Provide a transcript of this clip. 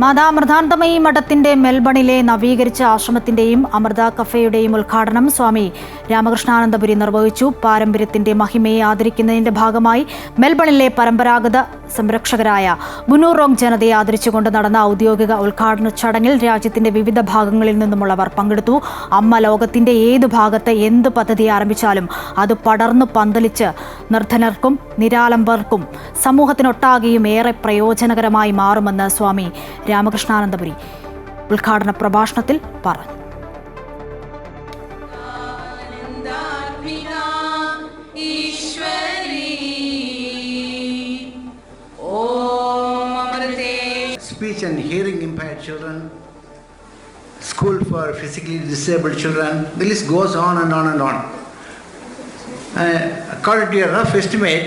മാതാമൃതാനന്ദമയി മഠത്തിന്റെ മെൽബണിലെ നവീകരിച്ച ആശ്രമത്തിന്റെയും അമൃത കഫേയുടെയും ഉദ്ഘാടനം സ്വാമി രാമകൃഷ്ണാനന്ദപുരി നിർവഹിച്ചു. പാരമ്പര്യത്തിന്റെ മഹിമയെ ആദരിക്കുന്നതിന്റെ ഭാഗമായി മെൽബണിലെ പരമ്പരാഗത സംരക്ഷകരായ ബുനൂറോങ് ജനതയെ ആദരിച്ചുകൊണ്ട് നടന്ന ഔദ്യോഗിക ഉദ്ഘാടന ചടങ്ങിൽ രാജ്യത്തിന്റെ വിവിധ ഭാഗങ്ങളിൽ നിന്നുമുള്ളവർ പങ്കെടുത്തു. അമ്മ ലോകത്തിന്റെ ഏതു ഭാഗത്ത് എന്ത് പദ്ധതി ആരംഭിച്ചാലും അത് പടർന്നു പന്തലിച്ച് നിർധനർക്കും നിരാലംബർക്കും സമൂഹത്തിനൊട്ടാകെയും ഏറെ പ്രയോജനകരമായി മാറുമെന്ന് സ്വാമി രാമകൃഷ്ണാനന്ദപുരി ഉദ്ഘാടന പ്രഭാഷണത്തിൽ പറഞ്ഞു. Speech and hearing impaired children, school for physically disabled children, the list goes on and on and on. According to a rough estimate,